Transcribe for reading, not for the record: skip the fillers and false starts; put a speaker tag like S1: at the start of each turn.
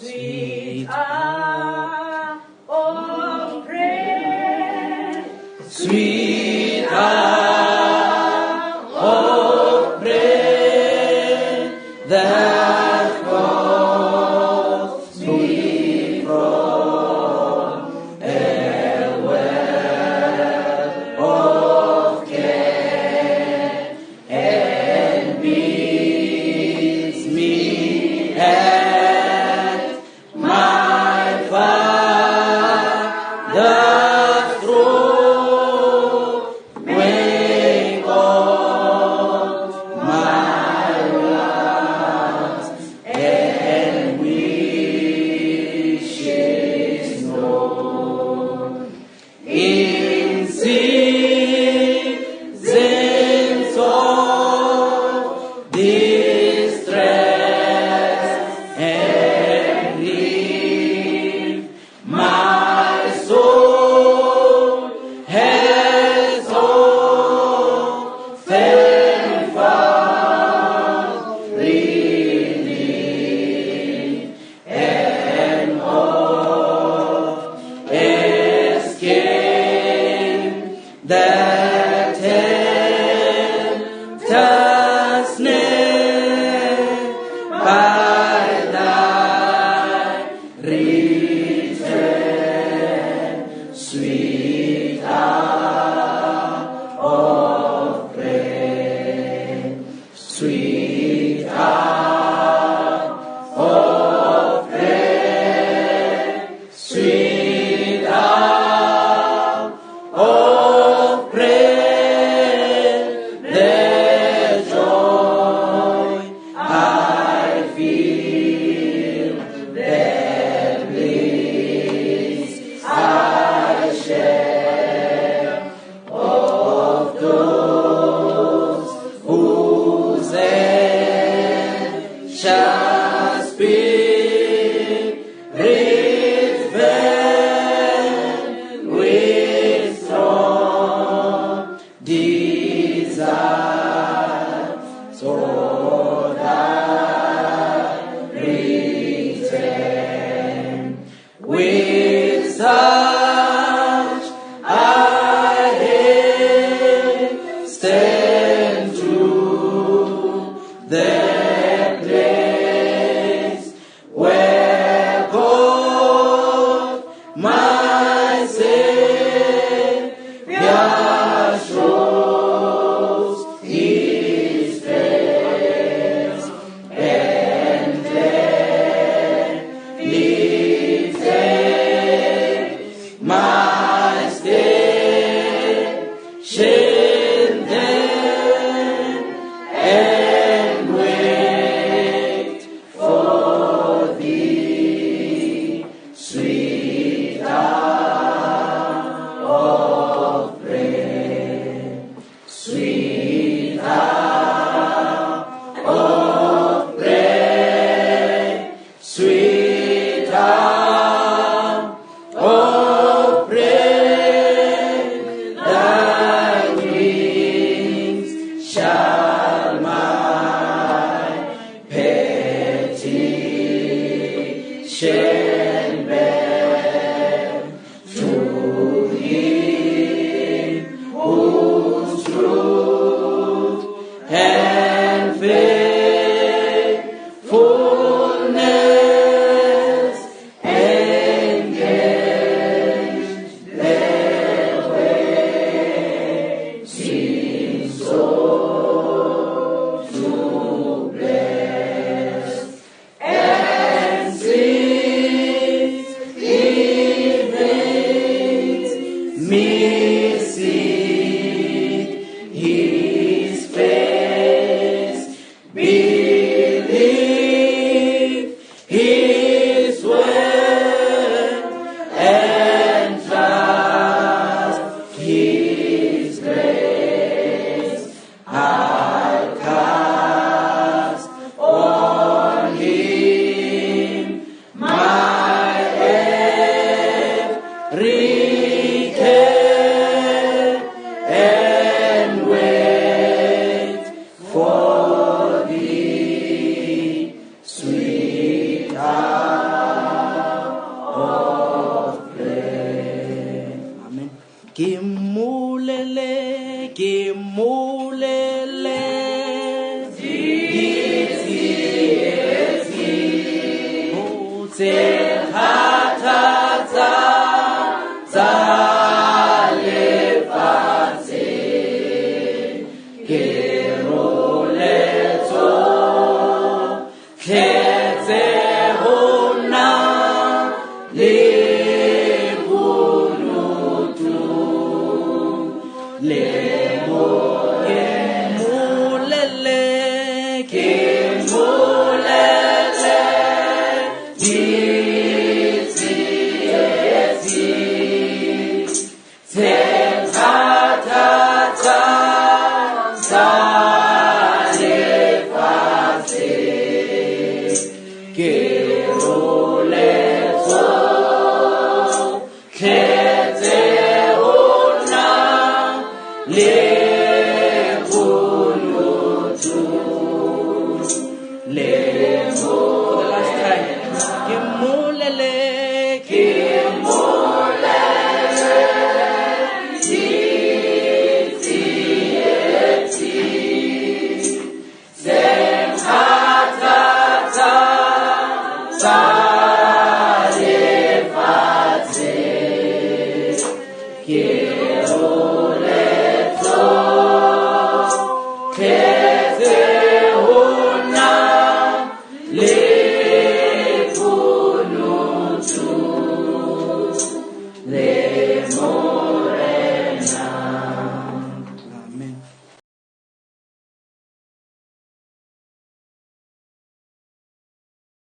S1: Sweet hour of prayer, sweet hour of prayer, that calls me from a well of care and meets me at my Father's throne, weighing all my wants and wishes known. In seasons of distress and grief, my soul has often found relief and hope escape that tempter's snare by thy return, sweet hour of prayer, sweet hour of prayer, sweet hour of prayer, there's joy I feel, there bliss I share, of those whose end shall spirit filled with strong desire, so that return with such I stand to the place where God my Savior shows His face, and gladly take my station then, and wait for Thee, sweet hour of prayer, sweet hour of prayer, sweet hour of prayer, thy wings shall my petition bear to Him whose truth and faithfulness engaged their way, seem so to bless, and since evenings me seek His face, believe His word, and trust His grace, I'll cast on Him my every care, and wait for Thee, sweet hour For the last time.